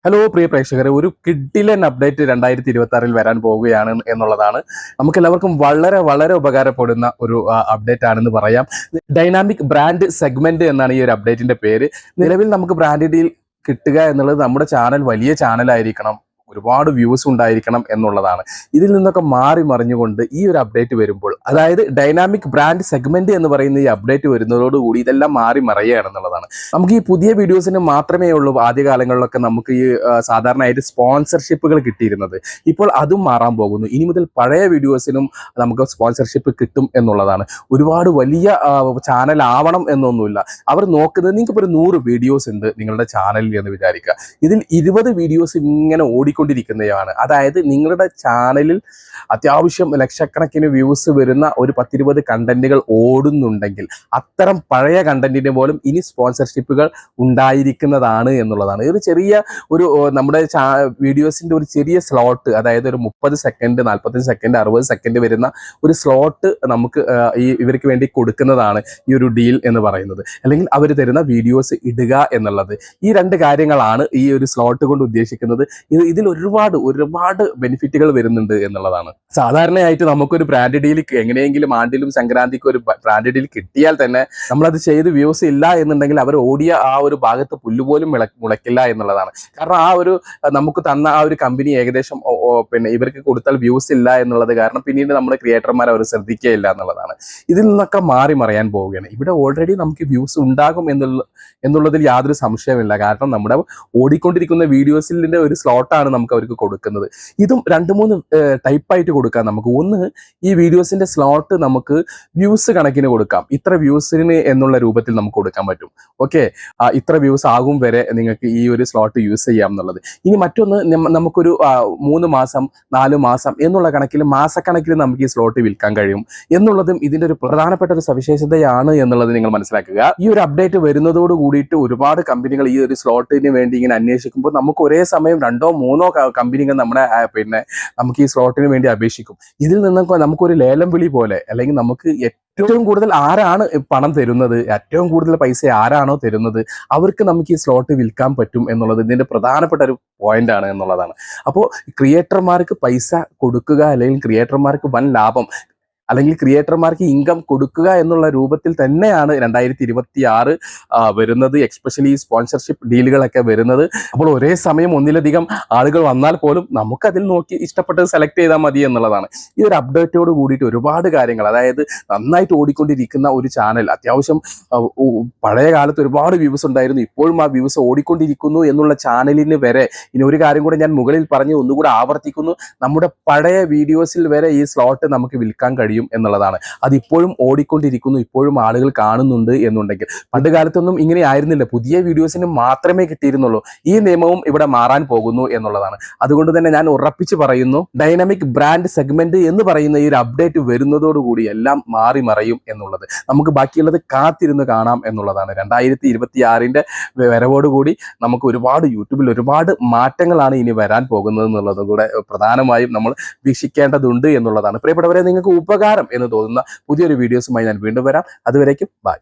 Hello പ്രിയ പ്രേക്ഷകരെ, ഒരു കിഡിലൻ അപ്ഡേറ്റ് 2026 വരാൻ പോവുകയാണ് എന്നുള്ളതാണ്. നമുക്ക് എല്ലാവർക്കും വളരെ വളരെ ഉപകാരപ്പെടുന്ന ഒരു അപ്ഡേറ്റ് ആണെന്ന് പറയാം. ഡൈനാമിക് ബ്രാൻഡ് സെഗ്മെന്റ് എന്നാണ് ഈ ഒരു അപ്ഡേറ്റിന്റെ പേര്. നിലവിൽ നമുക്ക് ബ്രാൻഡ് ഡീൽ കിട്ടുക എന്നുള്ളത് നമ്മുടെ ചാനൽ വലിയ ചാനലായിരിക്കണം, ഒരുപാട് വ്യൂസ് ഉണ്ടായിരിക്കണം എന്നുള്ളതാണ്. ഇതിൽ നിന്നൊക്കെ മാറി മറിഞ്ഞുകൊണ്ട് ഈ ഒരു അപ്ഡേറ്റ് വരുമ്പോൾ, അതായത് ഡൈനാമിക് ബ്രാൻഡ് സെഗ്മെന്റ് എന്ന് പറയുന്ന ഈ അപ്ഡേറ്റ് വരുന്നതോടുകൂടി ഇതെല്ലാം മാറി മറയുകയാണെന്നുള്ളതാണ്. നമുക്ക് ഈ പുതിയ വീഡിയോസിന് മാത്രമേ ഉള്ളൂ ആദ്യകാലങ്ങളിലൊക്കെ നമുക്ക് ഈ സാധാരണയായിട്ട് സ്പോൺസർഷിപ്പുകൾ കിട്ടിയിരുന്നത്. ഇപ്പോൾ അതും മാറാൻ പോകുന്നു. ഇനി മുതൽ പഴയ വീഡിയോസിനും നമുക്ക് സ്പോൺസർഷിപ്പ് കിട്ടും എന്നുള്ളതാണ്. ഒരുപാട് വലിയ ചാനൽ ആവണം എന്നൊന്നുമില്ല. അവർ നോക്കുന്നത്, നിങ്ങൾക്ക് ഒരു 100 വീഡിയോസ് ഉണ്ട് നിങ്ങളുടെ ചാനലിൽ എന്ന് വിചാരിക്കുക. ഇതിൽ 20 വീഡിയോസ് ഇങ്ങനെ ഓടിക്കൊണ്ടിരിക്കുന്നതാണ്. അതായത് നിങ്ങളുടെ ചാനലിൽ അത്യാവശ്യം ലക്ഷക്കണക്കിന് വ്യൂസ് വരുന്ന ഒരു 10-20 കണ്ടന്റുകൾ ഓടുന്നുണ്ടെങ്കിൽ അത്തരം പഴയ കണ്ടന്റിന് പോലും ഇനി സ്പോൺസർഷിപ്പുകൾ ഉണ്ടായിരിക്കുന്നതാണ് എന്നുള്ളതാണ്. ഒരു ചെറിയ നമ്മുടെ വീഡിയോസിന്റെ ഒരു ചെറിയ സ്ലോട്ട്, അതായത് ഒരു 30 സെക്കൻഡ്, 45 സെക്കൻഡ്, 60 സെക്കൻഡ് വരുന്ന ഒരു സ്ലോട്ട് നമുക്ക് ഇവർക്ക് വേണ്ടി കൊടുക്കുന്നതാണ് ഈ ഒരു ഡീൽ എന്ന് പറയുന്നത്. അല്ലെങ്കിൽ അവർ തരുന്ന വീഡിയോസ് ഇടുക എന്നുള്ളത്. ഈ രണ്ട് കാര്യങ്ങളാണ് ഈ ഒരു സ്ലോട്ട് കൊണ്ട് ഉദ്ദേശിക്കുന്നത്. ഇതിൽ ഒരുപാട് ബെനിഫിറ്റുകൾ വരുന്നുണ്ട് എന്നുള്ളതാണ്. സാധാരണയായിട്ട് നമുക്കൊരു ബ്രാൻഡ് ഡീൽ എങ്ങനെയെങ്കിലും ആണ്ടിലും സംക്രാന്തിക്കും ഒരു ബ്രാൻഡ് ഡീൽ കിട്ടിയാൽ തന്നെ നമ്മളത് ചെയ്ത് വ്യൂസ് ഇല്ല എന്നുണ്ടെങ്കിൽ അവർ ഓടിയ ആ ഒരു ഭാഗത്ത് പുല്ലുപോലും മുളയ്ക്കില്ല എന്നുള്ളതാണ്. കാരണം നമുക്ക് തന്ന ആ ഒരു കമ്പനി ഏകദേശം ഇവർക്ക് കൊടുത്താൽ വ്യൂസ് ഇല്ല എന്നുള്ളത് കാരണം പിന്നീട് നമ്മുടെ ക്രിയേറ്റർമാർ അവർ ശ്രദ്ധിക്കുകയില്ല എന്നുള്ളതാണ്. ഇതിൽ നിന്നൊക്കെ മാറി മറയാൻ പോവുകയാണ്. ഇവിടെ ഓൾറെഡി നമുക്ക് വ്യൂസ് ഉണ്ടാകും എന്നുള്ളതിൽ യാതൊരു സംശയമില്ല. കാരണം നമ്മുടെ ഓടിക്കൊണ്ടിരിക്കുന്ന വീഡിയോസിന്റെ ഒരു സ്ലോട്ടാണ് നമുക്ക് അവർക്ക് കൊടുക്കുന്നത്. ഇതും 2-3 ടൈപ്പായിട്ട് കൊടുക്കാം നമുക്ക്. ഒന്ന്, ഈ വീഡിയോസിന്റെ സ്ലോട്ട് നമുക്ക് വ്യൂസ് കണക്കിന് കൊടുക്കാം. ഇത്ര വ്യൂസിന് എന്നുള്ള രൂപത്തിൽ നമുക്ക് കൊടുക്കാൻ പറ്റും. ഓക്കെ, ഇത്ര വ്യൂസ് ആകും വരെ നിങ്ങൾക്ക് ഈ ഒരു സ്ലോട്ട് യൂസ് ചെയ്യാം എന്നുള്ളത്. ഇനി മറ്റൊന്ന്, നമുക്കൊരു 3 മാസം 4 മാസം എന്നുള്ള കണക്കിൽ, മാസക്കണക്കിൽ നമുക്ക് ഈ സ്ലോട്ട് വിൽക്കാൻ കഴിയും എന്നുള്ളതും ഇതിന്റെ ഒരു പ്രധാനപ്പെട്ട ഒരു സവിശേഷതയാണ് എന്നുള്ളത് നിങ്ങൾ മനസ്സിലാക്കുക. ഈ ഒരു അപ്ഡേറ്റ് വരുന്നതോട് കൂടിയിട്ട് ഒരുപാട് കമ്പനികൾ ഈ ഒരു സ്ലോട്ടിന് വേണ്ടി ഇങ്ങനെ അന്വേഷിക്കുമ്പോൾ നമുക്ക് ഒരേ സമയം 2-3 കമ്പനികൾ നമുക്ക് ഈ സ്ലോട്ടിന് വേണ്ടി അപേക്ഷിക്കും. ഇതിൽ നിന്നൊക്കെ നമുക്കൊരു ലേലം വിളി പോലെ, അല്ലെങ്കിൽ നമുക്ക് ഏറ്റവും കൂടുതൽ ആരാണ് പണം തരുന്നത്, ഏറ്റവും കൂടുതൽ പൈസ ആരാണോ തരുന്നത്, അവർക്ക് നമുക്ക് ഈ സ്ലോട്ട് വിൽക്കാൻ പറ്റും എന്നുള്ളത് ഇതിന്റെ പ്രധാനപ്പെട്ട ഒരു പോയിന്റ് ആണ് എന്നുള്ളതാണ്. അപ്പോൾ ക്രിയേറ്റർമാർക്ക് പൈസ കൊടുക്കുക, അല്ലെങ്കിൽ ക്രിയേറ്റർമാർക്ക് വൻ ലാഭം, അല്ലെങ്കിൽ ക്രിയേറ്റർമാർക്ക് ഇൻകം കൊടുക്കുക എന്നുള്ള രൂപത്തിൽ തന്നെയാണ് 2026 വരുന്നത്. എക്സ്പെഷ്യലി സ്പോൺസർഷിപ്പ് ഡീലുകളൊക്കെ വരുന്നത്. അപ്പോൾ ഒരേ സമയം ഒന്നിലധികം ആളുകൾ വന്നാൽ പോലും നമുക്കതിൽ നോക്കി ഇഷ്ടപ്പെട്ടത് സെലക്ട് ചെയ്താൽ മതി എന്നുള്ളതാണ്. ഈ ഒരു അപ്ഡേറ്റോട് കൂടിയിട്ട് ഒരുപാട് കാര്യങ്ങൾ, അതായത് നന്നായിട്ട് ഓടിക്കൊണ്ടിരിക്കുന്ന ഒരു ചാനൽ, അത്യാവശ്യം പഴയ കാലത്ത് ഒരുപാട് വ്യൂസ് ഉണ്ടായിരുന്നു, ഇപ്പോഴും ആ വ്യൂസ് ഓടിക്കൊണ്ടിരിക്കുന്നു എന്നുള്ള ചാനലിന് വരെ ഇനി ഒരു കാര്യം കൂടെ ഞാൻ മുകളിൽ പറഞ്ഞ് ഒന്നുകൂടെ ആവർത്തിക്കുന്നു, നമ്മുടെ പഴയ വീഡിയോസിൽ വരെ ഈ സ്ലോട്ട് നമുക്ക് വിൽക്കാൻ കഴിയും എന്നുള്ളതാണ്. അതിപ്പോഴും ഓടിക്കൊണ്ടിരിക്കുന്നു, ഇപ്പോഴും ആളുകൾ കാണുന്നുണ്ട് എന്നുണ്ടെങ്കിൽ. പണ്ട് കാലത്തൊന്നും ഇങ്ങനെ ആയിരുന്നില്ല, പുതിയ വീഡിയോസിന് മാത്രമേ കിട്ടിയിരുന്നുള്ളൂ. ഈ നിയമവും ഇവിടെ മാറാൻ പോകുന്നു എന്നുള്ളതാണ്. അതുകൊണ്ട് തന്നെ ഞാൻ ഉറപ്പിച്ച് പറയുന്നു, ഡൈനാമിക് ബ്രാൻഡ് സെഗ്മെന്റ് എന്ന് പറയുന്ന ഈ ഒരു അപ്ഡേറ്റ് വരുന്നതോടുകൂടി എല്ലാം മാറി മറയും എന്നുള്ളത്. നമുക്ക് ബാക്കിയുള്ളത് കാത്തിരുന്ന് കാണാം എന്നുള്ളതാണ്. 2026 വരവോടുകൂടി നമുക്ക് യൂട്യൂബിൽ ഒരുപാട് മാറ്റങ്ങളാണ് ഇനി വരാൻ പോകുന്നത് എന്നുള്ളത് കൂടെ പ്രധാനമായും നമ്മൾ വീക്ഷിക്കേണ്ടതുണ്ട് എന്നുള്ളതാണ്. പ്രിയപ്പെട്ടവരെ, നിങ്ങൾക്ക് ഉപകാരം എന്ന് തോന്നുന്ന പുതിയൊരു വീഡിയോസുമായി ഞാൻ വീണ്ടും വരാം. അതുവരേക്കും ബൈ.